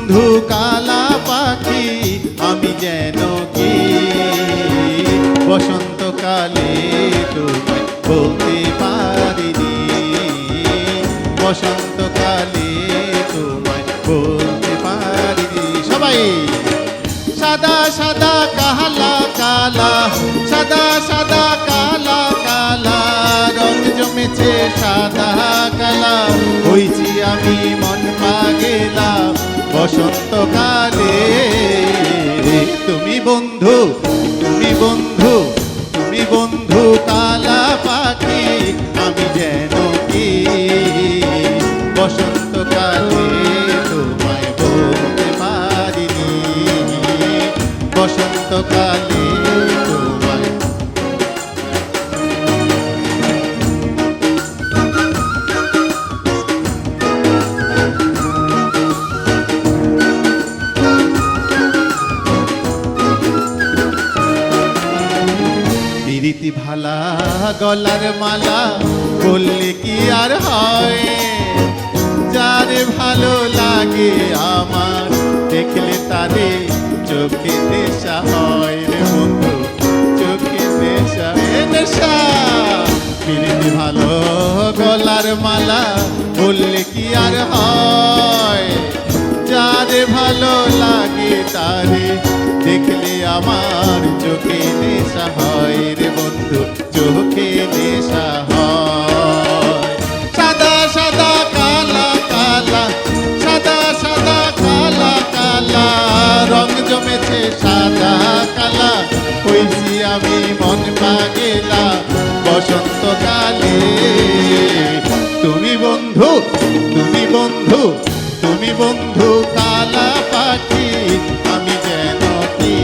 বন্ধু কালা পাখি আমি যেন কি বসন্তকালে তোমায় বলতে পারিনি, বসন্তকালে তোমায় বলতে পারিনি। সবাই সাদা সাদা কালা কালা, সাদা সাদা কালা কালা, রং জমেছে সাদা কালা, হইছি আমি মন পাগেলা বসন্তকালে। তুমি বন্ধু, তুমি বন্ধু, তুমি বন্ধু কালা পাখি আমি যেন কি বসন্তকালে তোমায় বলতে পারিনি, বসন্তকালে তোমায়। প্রীতি ভালা গলার মালা বললে কি আর হয়, যারে ভালো লাগে আমার দেখলে তারে চোখে নেশা হয় রে বন্ধু, চোখে নেশা নেশা। প্রীতি ভালো গলার মালা বললে কি আর হয়, যারে ভালো লাগে তারে দেখলে আমার চোখে নেশা হয় রে বন্ধু, চোখে নেশা হয়। সাদা সাদা কালা কালা, সাদা সাদা কালা কালা, রং জমেছে সাদা কালা, হইছি আমি মন পাগেলা বসন্তকালে। তুমি বন্ধু, তুমি বন্ধু, তুমি বন্ধু কালা পাখি আমি যেন কি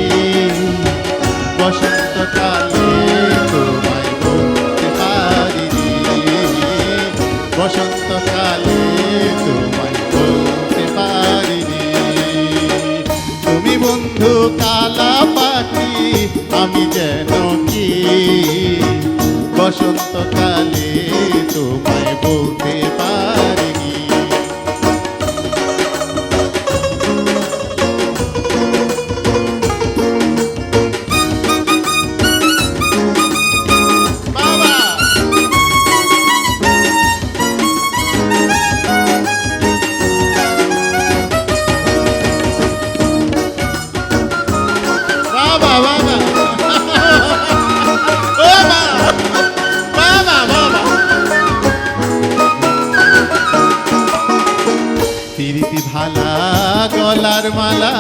বসন্তকালে তোমায় বলতে পারিনি, বসন্তকালে তোমায় বলতে পারিনি। তুমি বন্ধু কালা পাখি আমি যেন কি বসন্তকালে তোমায় বলতে পারিনি। প্রীতি ভালা গলার মালা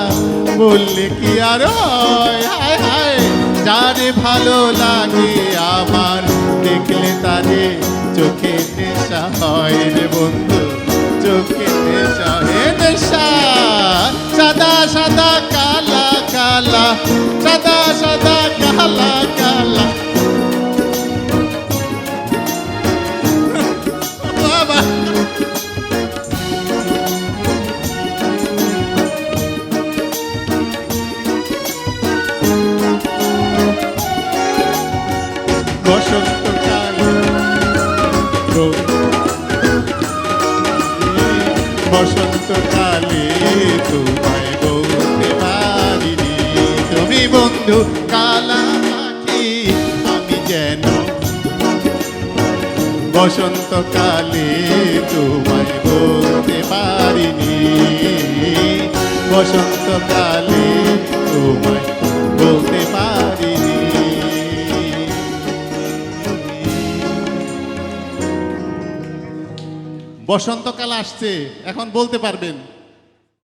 বললে কি আর হয়, হায় হায়, যারে ভালো লাগে আমার দেখলে তারে চোখে নেশা হয় রে বন্ধু, চোখে নেশা হে নেশা। সাদা সাদা কালা কালা, সাদা সাদা কালা কালা, বাবা বসন্তকালে, বসন্তকালে তোমায় বলতে পারিনি। তুমি বন্ধু কালা পাখি আমি যেন বসন্তকালে তোমায় বলতে পারিনি, বসন্তকালে তোমায় বলতে পারিনি। বসন্তকাল আসছে, এখন বলতে পারবেন।